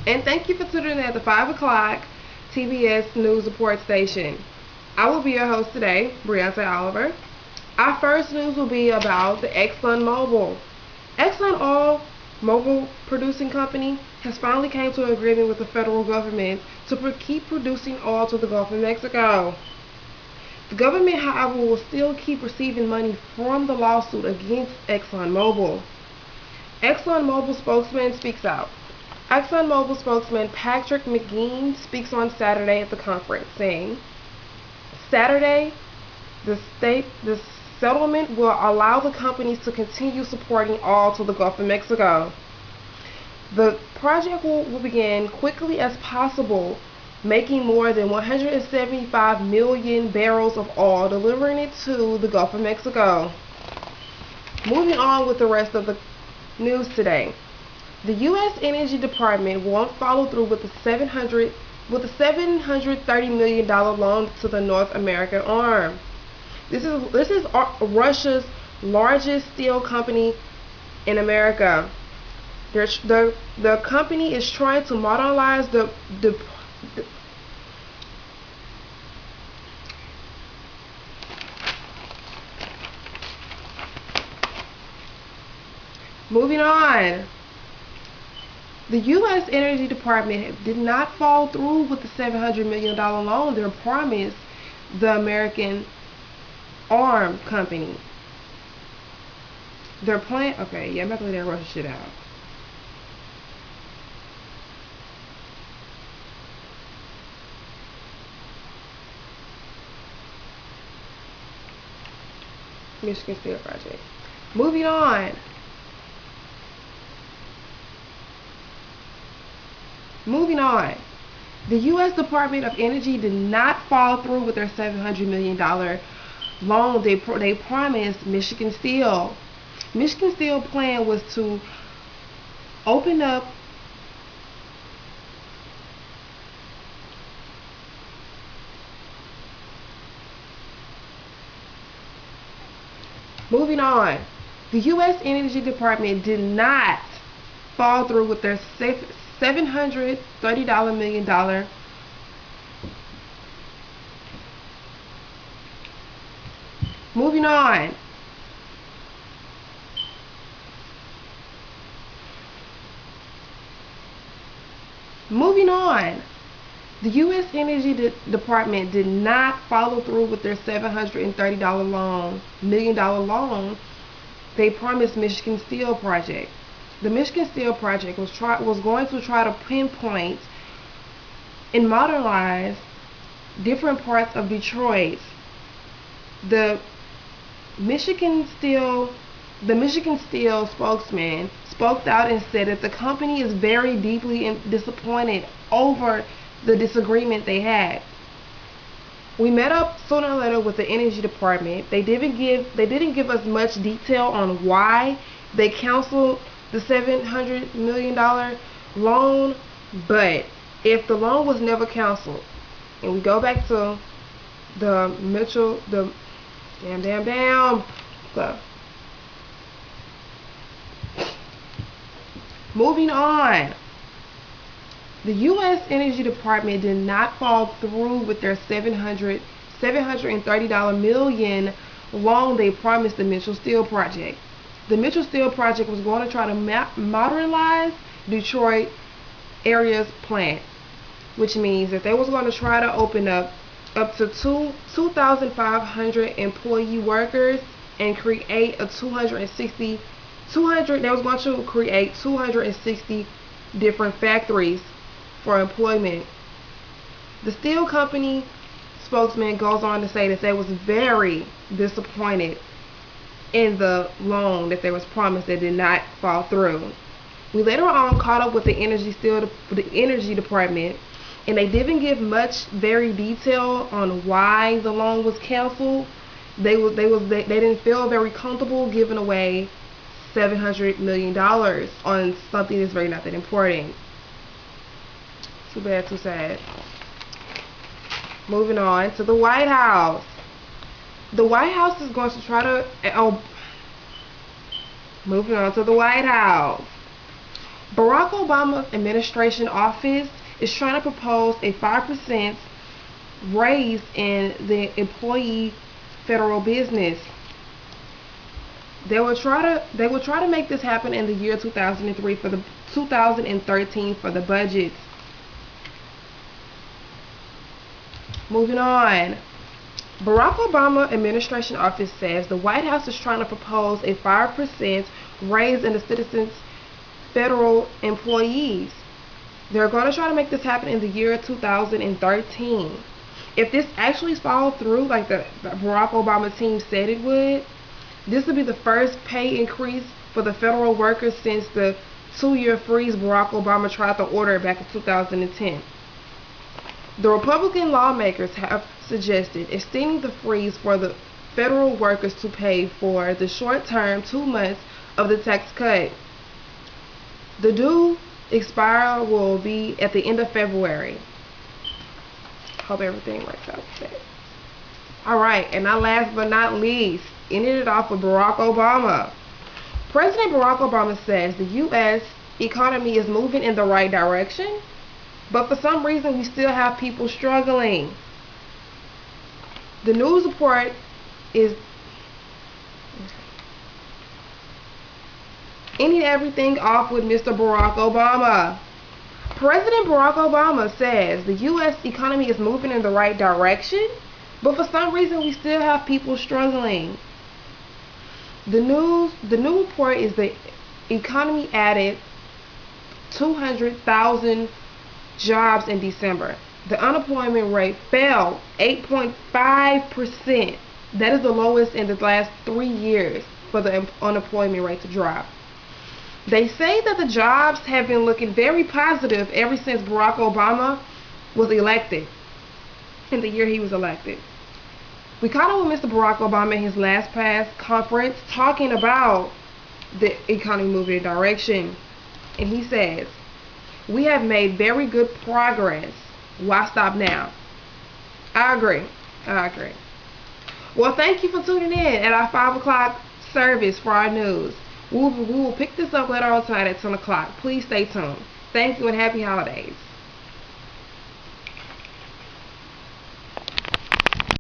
And thank you for tuning in at the 5 o'clock TBS News Report station. I will be your host today, Brianna Oliver. Our first news will be about the ExxonMobil. ExxonMobil Mobil producing company has finally came to an agreement with the federal government to keep producing oil to the Gulf of Mexico. The government, however, will still keep receiving money from the lawsuit against ExxonMobil. ExxonMobil spokesman speaks out. ExxonMobil spokesman Patrick McGee speaks on Saturday at the conference, saying, Saturday, the settlement will allow the companies to continue supporting oil to the Gulf of Mexico. The project will begin quickly as possible, making more than 175 million barrels of oil, delivering it to the Gulf of Mexico. Moving on with the rest of the news today. The U.S. Energy Department won't follow through with the $730 million loan to the North American arm. This is Russia's largest steel company in America. The company is trying to modernize Moving on. The U.S. Energy Department did not follow through with the $700 million loan they promised the American arm company. Their plan. Okay, yeah, I'm not gonna let that rush shit out. Michigan Steel Project. Moving on. The U.S. Department of Energy did not follow through with their $700 million loan they promised Michigan Steel. Michigan Steel plan was to open up Moving on. The U.S. Energy Department did not follow through with their $730 million Moving on. The U.S. Energy Department did not follow through with their $730 million loan they promised Michigan Steel Project. The Michigan Steel Project was going to try to pinpoint and modernize different parts of Detroit. The Michigan Steel spokesman spoke out and said that the company is very deeply disappointed over the disagreement they had. We met up sooner or later with the Energy Department. They didn't give us much detail on why they canceled the $700 million loan, but if the loan was never canceled, and we go back to the Mitchell, the Moving on. The U.S. Energy Department did not follow through with their $730 million loan they promised the Mitchell Steel Project. The Mitchell Steel Project was going to try to modernize Detroit area's plant, which means that they was going to try to open up to 2,500 employee workers and create a 260 different factories for employment. The steel company spokesman goes on to say that they was very disappointed in the loan that they was promised that did not fall through. We later on caught up with the Energy Department, and they didn't give much very detail on why the loan was canceled. They didn't feel very comfortable giving away $700 million on something that's very not that important. Too bad, too sad. Moving on to the White House. The White House is going to try to... moving on to the White House. Barack Obama administration office is trying to propose a 5% raise in the employee federal business. They will try to make this happen in the year 2003 for the 2013 for the budgets. Moving on. Barack Obama administration office says the White House is trying to propose a 5% raise in the citizens' federal employees. They're going to try to make this happen in the year 2013. If this actually follows through like the Barack Obama team said it would, this would be the first pay increase for the federal workers since the 2-year freeze Barack Obama tried to order back in 2010. The Republican lawmakers have suggested extending the freeze for the federal workers to pay for the short-term 2 months of the tax cut. The due expire will be at the end of February. Hope everything works out today. Alright, and now last but not least, ended it off with Barack Obama. President Barack Obama says the U.S. economy is moving in the right direction, but for some reason we still have people struggling. The news report is ending everything off with Mr. Barack Obama. President Barack Obama says the U.S. economy is moving in the right direction, but for some reason we still have people struggling. The new report is the economy added 200,000 jobs in December. The unemployment rate fell 8.5%. That is the lowest in the last 3 years for the unemployment rate to drop. They say that the jobs have been looking very positive ever since Barack Obama was elected, in the year he was elected. We caught up with Mr. Barack Obama in his last past conference talking about the economy moving in direction. And he says, "We have made very good progress. Why stop now?" I agree. Well, thank you for tuning in at our 5 o'clock service for our news. We will pick this up later on tonight at 10 o'clock. Please stay tuned. Thank you and happy holidays.